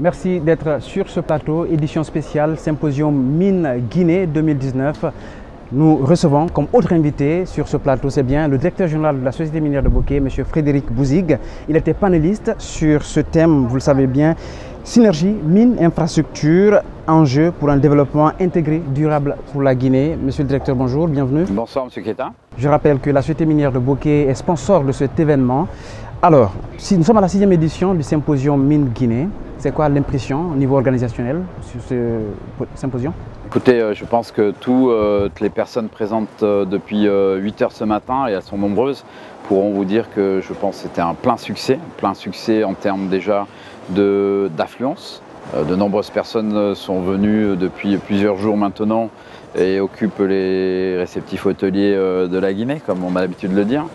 Merci d'être sur ce plateau, édition spéciale Symposium Mine Guinée 2019. Nous recevons comme autre invité sur ce plateau, c'est bien le directeur général de la Société minière de Bokeh, M. Frédéric Bouzig. Il était panéliste sur ce thème, vous le savez bien, synergie, mine, infrastructure, enjeux pour un développement intégré, durable pour la Guinée. Monsieur le directeur, bonjour, bienvenue. Bonsoir, M. Keita. Je rappelle que la Société minière de Bokeh est sponsor de cet événement. Alors, si nous sommes à la 6e édition du Symposium Mine Guinée. C'est quoi l'impression au niveau organisationnel sur ce symposium? Écoutez, je pense que toutes les personnes présentes depuis 8 heures ce matin, et elles sont nombreuses, pourront vous dire que je pense que c'était un plein succès en termes déjà d'affluence. De nombreuses personnes sont venues depuis plusieurs jours maintenant et occupent les réceptifs hôteliers de la Guinée, comme on a l'habitude de le dire.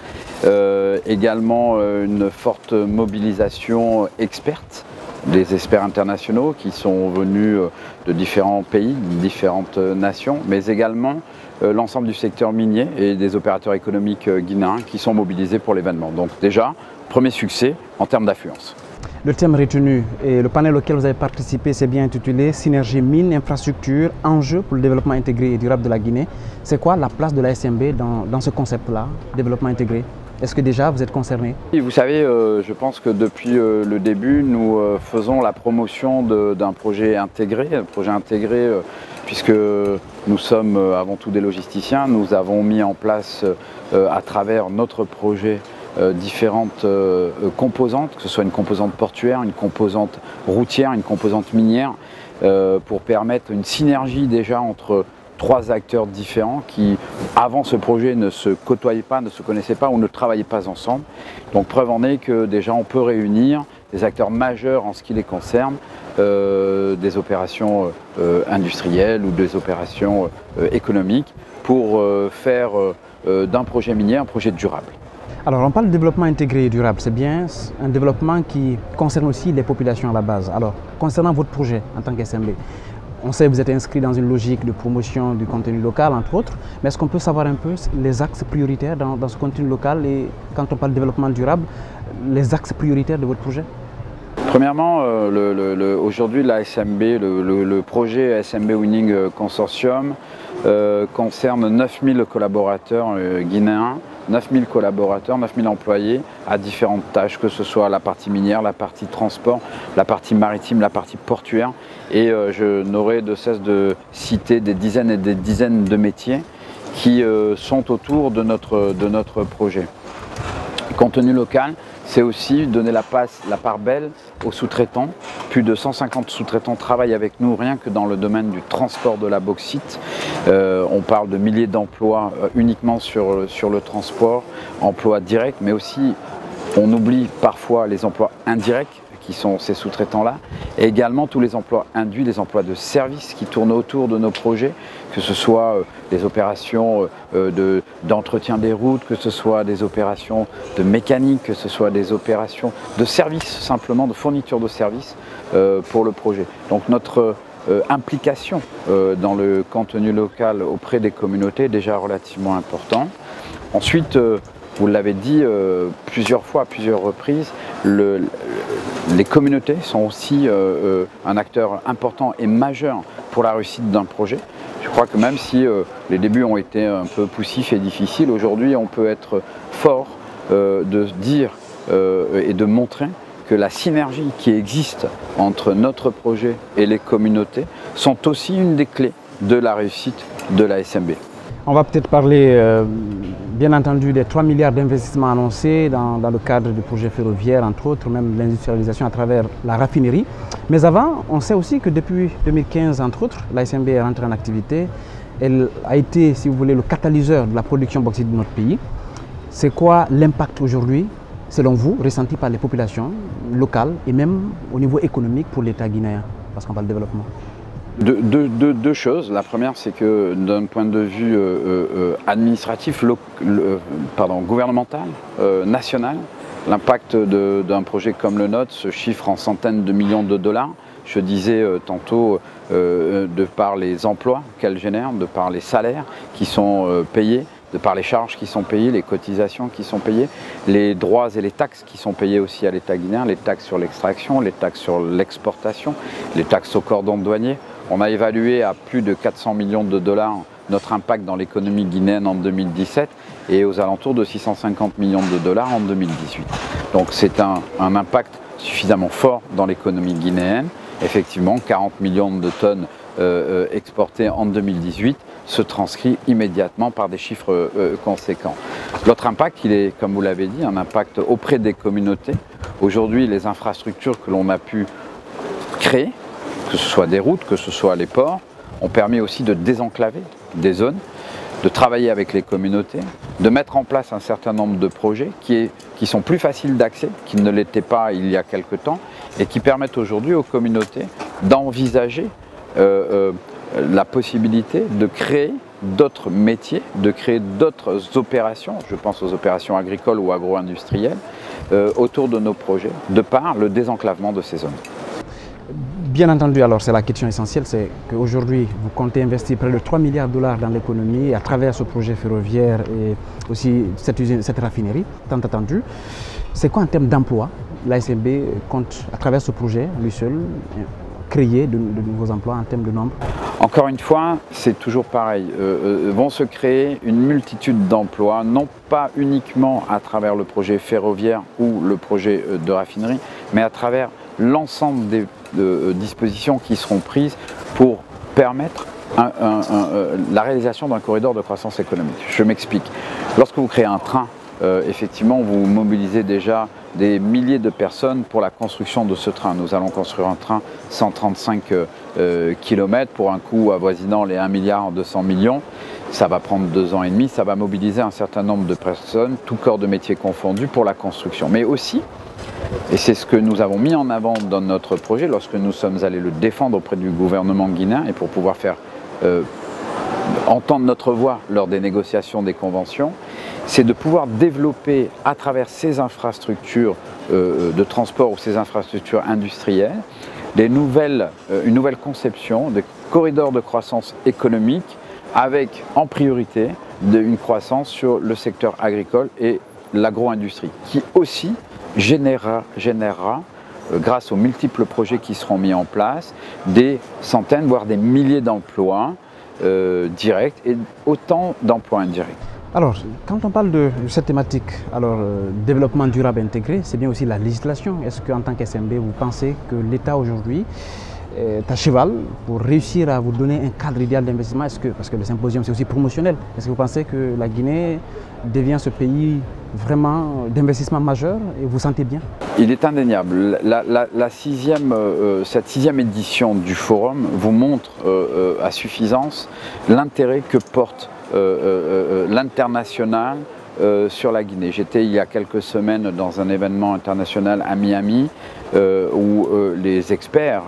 Également une forte mobilisation experte. Des experts internationaux qui sont venus de différents pays, de différentes nations, mais également l'ensemble du secteur minier et des opérateurs économiques guinéens qui sont mobilisés pour l'événement. Donc déjà, premier succès en termes d'affluence. Le thème retenu et le panel auquel vous avez participé, c'est bien intitulé Synergie mine, infrastructure, enjeux pour le développement intégré et durable de la Guinée. C'est quoi la place de la SMB dans ce concept-là, développement intégré? Est-ce que déjà vous êtes concerné? Vous savez, je pense que depuis le début, nous faisons la promotion d'un projet intégré, puisque nous sommes avant tout des logisticiens. Nous avons mis en place à travers notre projet différentes composantes, que ce soit une composante portuaire, une composante routière, une composante minière, pour permettre une synergie déjà entre 3 acteurs différents qui, avant ce projet, ne se côtoyaient pas, ne se connaissaient pas ou ne travaillaient pas ensemble. Donc preuve en est que déjà on peut réunir des acteurs majeurs en ce qui les concerne, des opérations industrielles ou des opérations économiques pour faire d'un projet minier un projet durable. Alors on parle de développement intégré et durable, c'est bien un développement qui concerne aussi les populations à la base. Alors concernant votre projet en tant qu'SMB, on sait que vous êtes inscrit dans une logique de promotion du contenu local, entre autres, mais est-ce qu'on peut savoir un peu les axes prioritaires dans ce contenu local et quand on parle de développement durable, les axes prioritaires de votre projet? Premièrement, aujourd'hui la SMB, le projet SMB Winning Consortium concerne 9000 collaborateurs guinéens, 9000 collaborateurs, 9000 employés à différentes tâches, que ce soit la partie minière, la partie transport, la partie maritime, la partie portuaire. Et je n'aurai de cesse de citer des dizaines et des dizaines de métiers qui sont autour de notre projet. Contenu local, c'est aussi donner la part belle aux sous-traitants. Plus de 150 sous-traitants travaillent avec nous rien que dans le domaine du transport de la bauxite. On parle de milliers d'emplois uniquement sur le transport, emplois directs, mais aussi on oublie parfois les emplois indirects qui sont ces sous-traitants-là, et également tous les emplois induits, les emplois de service qui tournent autour de nos projets, que ce soit des opérations d'entretien des routes, que ce soit des opérations de mécanique, que ce soit des opérations de service, simplement de fourniture de services pour le projet. Donc notre implication dans le contenu local auprès des communautés est déjà relativement important. Ensuite, vous l'avez dit plusieurs fois, à plusieurs reprises, les communautés sont aussi un acteur important et majeur pour la réussite d'un projet. Je crois que même si les débuts ont été un peu poussifs et difficiles, aujourd'hui on peut être fort de dire et de montrer que la synergie qui existe entre notre projet et les communautés sont aussi une des clés de la réussite de la SMB. On va peut-être parler, bien entendu, des 3 milliards d'investissements annoncés dans le cadre du projet ferroviaire, entre autres, même l'industrialisation à travers la raffinerie. Mais avant, on sait aussi que depuis 2015, entre autres, la SMB est rentrée en activité. Elle a été, si vous voulez, le catalyseur de la production bauxite de notre pays. C'est quoi l'impact aujourd'hui, selon vous, ressenti par les populations locales et même au niveau économique pour l'État guinéen, parce qu'on parle de développement? Deux choses. La première, c'est que d'un point de vue administratif, gouvernemental, national, l'impact d'un projet comme le nôtre se chiffre en centaines de millions de dollars. Je disais tantôt, de par les emplois qu'elle génère, de par les salaires qui sont payés, de par les charges qui sont payées, les cotisations qui sont payées, les droits et les taxes qui sont payés aussi à l'État guinéen, les taxes sur l'extraction, les taxes sur l'exportation, les taxes au cordon douanier. On a évalué à plus de 400 millions de dollars notre impact dans l'économie guinéenne en 2017 et aux alentours de 650 millions de dollars en 2018. Donc c'est un impact suffisamment fort dans l'économie guinéenne. Effectivement, 40 millions de tonnes exportées en 2018 se transcrit immédiatement par des chiffres conséquents. L'autre impact, il est, comme vous l'avez dit, un impact auprès des communautés. Aujourd'hui, les infrastructures que l'on a pu créer, que ce soit des routes, que ce soit les ports, ont permis aussi de désenclaver des zones, de travailler avec les communautés, de mettre en place un certain nombre de projets qui sont plus faciles d'accès, qu'ils ne l'étaient pas il y a quelque temps, et qui permettent aujourd'hui aux communautés d'envisager la possibilité de créer d'autres métiers, de créer d'autres opérations, je pense aux opérations agricoles ou agro-industrielles, autour de nos projets, de par le désenclavement de ces zones. Bien entendu, alors c'est la question essentielle, c'est qu'aujourd'hui vous comptez investir près de 3 milliards de dollars dans l'économie à travers ce projet ferroviaire et aussi cette raffinerie tant attendue. C'est quoi en termes d'emploi? L'ASMB compte à travers ce projet, lui seul, créer de nouveaux emplois en termes de nombre? Encore une fois, c'est toujours pareil. Vont se créer une multitude d'emplois, non pas uniquement à travers le projet ferroviaire ou le projet de raffinerie, mais à travers l'ensemble des dispositions qui seront prises pour permettre la réalisation d'un corridor de croissance économique. Je m'explique. Lorsque vous créez un train, effectivement, vous mobilisez déjà des milliers de personnes pour la construction de ce train. Nous allons construire un train 135 km pour un coût avoisinant les 1,2 milliard. Ça va prendre 2 ans et demi, ça va mobiliser un certain nombre de personnes, tout corps de métier confondu, pour la construction. Mais aussi, et c'est ce que nous avons mis en avant dans notre projet lorsque nous sommes allés le défendre auprès du gouvernement guinéen et pour pouvoir faire entendre notre voix lors des négociations des conventions, c'est de pouvoir développer à travers ces infrastructures de transport ou ces infrastructures industrielles une nouvelle conception de corridors de croissance économique avec en priorité une croissance sur le secteur agricole et l'agro-industrie qui aussi générera, grâce aux multiples projets qui seront mis en place, des centaines, voire des milliers d'emplois directs et autant d'emplois indirects. Alors, quand on parle de cette thématique, alors développement durable intégré, c'est bien aussi la législation. Est-ce qu'en tant qu'SMB, vous pensez que l'État aujourd'hui est à cheval pour réussir à vous donner un cadre idéal d'investissement? Parce que le symposium c'est aussi promotionnel, est-ce que vous pensez que la Guinée devient ce pays vraiment d'investissement majeur et vous sentez bien? Il est indéniable. Cette sixième édition du forum vous montre à suffisance l'intérêt que porte l'international sur la Guinée. J'étais il y a quelques semaines dans un événement international à Miami où les experts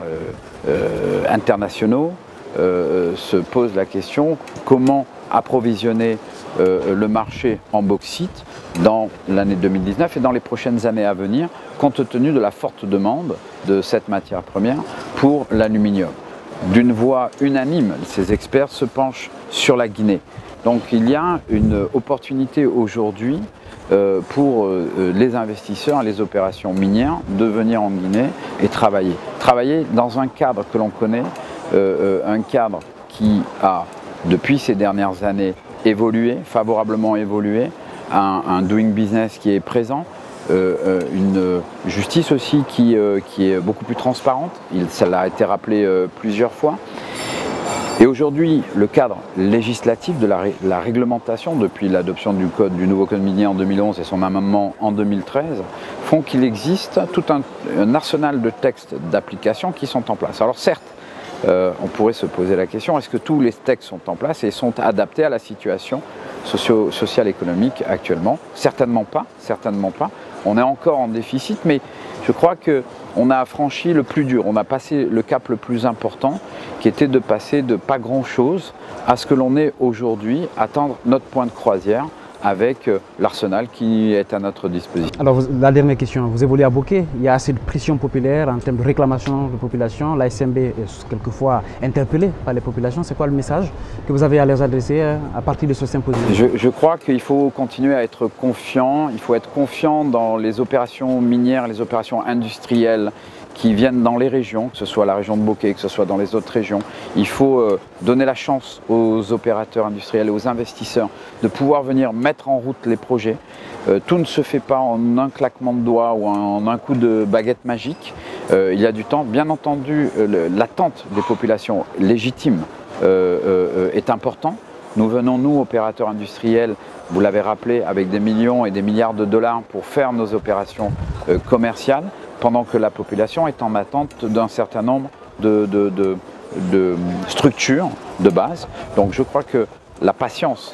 internationaux se posent la question comment approvisionner le marché en bauxite dans l'année 2019 et dans les prochaines années à venir, compte tenu de la forte demande de cette matière première pour l'aluminium. D'une voix unanime, ces experts se penchent sur la Guinée. Donc il y a une opportunité aujourd'hui pour les investisseurs, les opérations minières, de venir en Guinée et travailler. Travailler dans un cadre que l'on connaît, un cadre qui a, depuis ces dernières années, évolué, favorablement évolué, un doing business qui est présent, une justice aussi qui est beaucoup plus transparente, ça a été rappelé plusieurs fois. Et aujourd'hui, le cadre législatif de la réglementation, depuis l'adoption du nouveau code minier en 2011 et son amendement en 2013, font qu'il existe tout un arsenal de textes d'application qui sont en place. Alors certes, on pourrait se poser la question, est-ce que tous les textes sont en place et sont adaptés à la situation sociale économique actuellement? Certainement pas, certainement pas. On est encore en déficit, mais je crois qu'on a franchi le plus dur, on a passé le cap le plus important, qui était de passer de pas grand-chose à ce que l'on est aujourd'hui, atteindre notre point de croisière, avec l'arsenal qui est à notre disposition. Alors, la dernière question, vous évoluez à Bokeh, il y a assez de pression populaire en termes de réclamation de population. La SMB est quelquefois interpellée par les populations. C'est quoi le message que vous avez à leur adresser à partir de ce symposium? Je crois qu'il faut continuer à être confiant. Il faut être confiant dans les opérations minières, les opérations industrielles qui viennent dans les régions, que ce soit la région de Bokeh, que ce soit dans les autres régions. Il faut donner la chance aux opérateurs industriels et aux investisseurs de pouvoir venir mettre en route les projets. Tout ne se fait pas en un claquement de doigts ou en un coup de baguette magique. Il y a du temps. Bien entendu, l'attente des populations légitimes est important. Nous venons, nous, opérateurs industriels, vous l'avez rappelé, avec des millions et des milliards de dollars pour faire nos opérations commerciales, pendant que la population est en attente d'un certain nombre de structures de base. Donc je crois que la patience,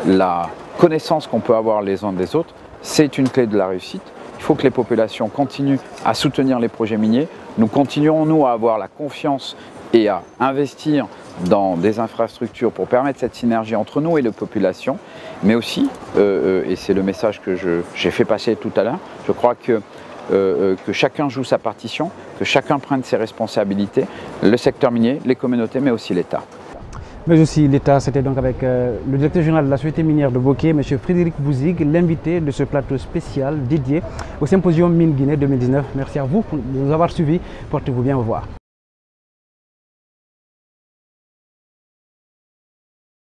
la connaissance qu'on peut avoir les uns des autres, c'est une clé de la réussite. Il faut que les populations continuent à soutenir les projets miniers. Nous continuerons, nous, à avoir la confiance et à investir dans des infrastructures pour permettre cette synergie entre nous et les populations, mais aussi, et c'est le message que j'ai fait passer tout à l'heure, je crois que chacun joue sa partition, que chacun prenne ses responsabilités, le secteur minier, les communautés, mais aussi l'État. Mais aussi l'État, c'était donc avec le directeur général de la Société minière de Bokeh, M. Frédéric Bouzig, l'invité de ce plateau spécial dédié au Symposium Mine Guinée 2019. Merci à vous de nous avoir suivis. Portez-vous bien, au revoir.